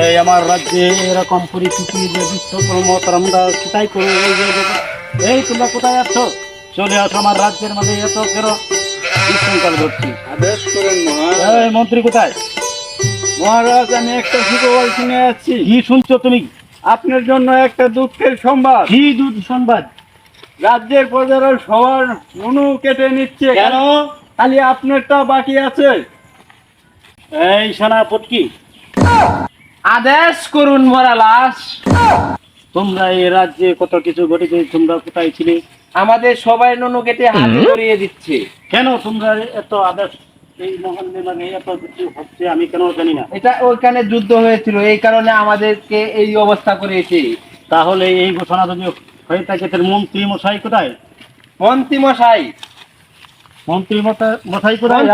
এই আমার রাজ্যে এরকম পরিস্থিতি যে বিশ্বকর্ম আমরা কোথায় করে এই তোমরা কোথায় আছো? চলে আসো আমার রাজ্যের মাঝে, এত কেন বিশৃঙ্খল করছি? আদেশ করেন মহারাজ। এই মন্ত্রী কোথায়? মহারাজ, আমি একটা সুখবর শুনে যাচ্ছি। কি শুনছো তুমি? আপনার জন্য একটা দুঃখের সংবাদ। কি দুধ সংবাদ? রাজ্যের প্রজারা সবার মনু কেটে নিচ্ছে। কেন? খালি আপনারটা বাকি আছে। এই সেনাপতি, আদেশ করুন মরালাস। তোমরা এই রাজ্যে কত কিছু ঘটেছে, তোমরা কোথায় ছিলে? আমাদের সবাই নুনু কেটে হাতে ধরিয়ে দিচ্ছে। কেন তোমরা এত আদেশ এই মহল্লে মানে এত কিছু হচ্ছে আমি কেন জানি না। এটা ওইখানে যুদ্ধ হয়েছিল, এই কারণে আমাদেরকে এই অবস্থা করেছে। তাহলে এই ঘোষণা যদি হয়ে থাকে তাহলে মন্ত্রী মশাই কোথায়? মন্ত্রী মশাই, মন্ত্রী মশাই কোথায়?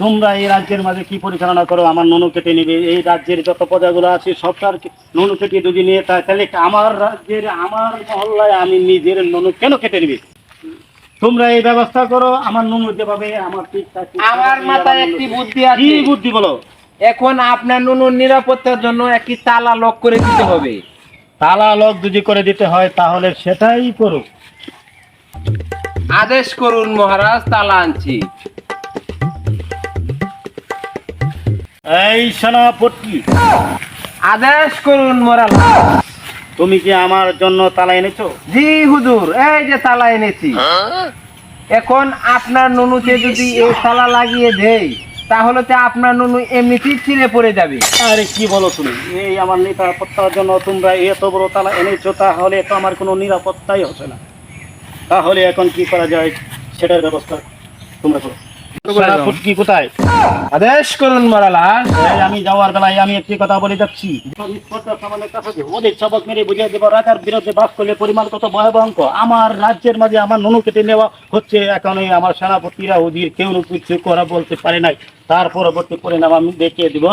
তোমরা এই রাজ্যের মাঝে কি পরিচালনা করো? আমার নুনু কেটে নিবে, এই রাজ্যের যত প্রজাগুলো আছে সবটার নুনু কেটে যদি নিয়ে তাহলে আমার রাজ্যের আমার মহল্লায় আমি নিজের নুনু কেন কেটে নিবে? তোমরা এই ব্যবস্থা করো, আমার নুনু যেভাবে আমার আমার মাথায় একটি বুদ্ধি কি আছে। বুদ্ধি বলো? এখন আপনার নুনুর নিরাপত্তার জন্য একটি তালা লক করে দিতে হবে। তালা লক যদি করে দিতে হয় তাহলে সেটাই করো। আদেশ করুন মহারাজ, তালা আনছি। এই সেনাপতি, আদেশ করুন মরালাস। তুমি কি আমার জন্য তালা এনেছো? জি হুজুর, এই যে তালা এনেছি। এখন আপনার নুনুকে যদি এই তালা লাগিয়ে দেই তাহলে তো আপনার নুনু এমনিতেই ছিঁড়ে পড়ে যাবে। আরে কি বলো তুমি? এই আমার নিরাপত্তার জন্য তোমরা এত বড় তালা এনেছো, তাহলে তো আমার কোনো নিরাপত্তাই হচ্ছে না। তাহলে এখন কি করা যায় সেটার ব্যবস্থা তোমরা করো। সেনাপতি কোথায়? আদেশ করুন মরালাস। এই আমি যাওয়ার বেলায় আমি একটি কথা বলে যাচ্ছি, ওদের সবক মেরে বুঝিয়ে দেবো রাজার বিরুদ্ধে বাস করলে পরিমাণ কত ভয়াবহ। আমার রাজ্যের মাঝে আমার নুনু কেটে নেওয়া হচ্ছে, এখন এই আমার সেনাপতিরা ওদের কেউ কিছু করা বলতে পারে নাই, তার পরবর্তী পরিণাম আমি দেখিয়ে দিব।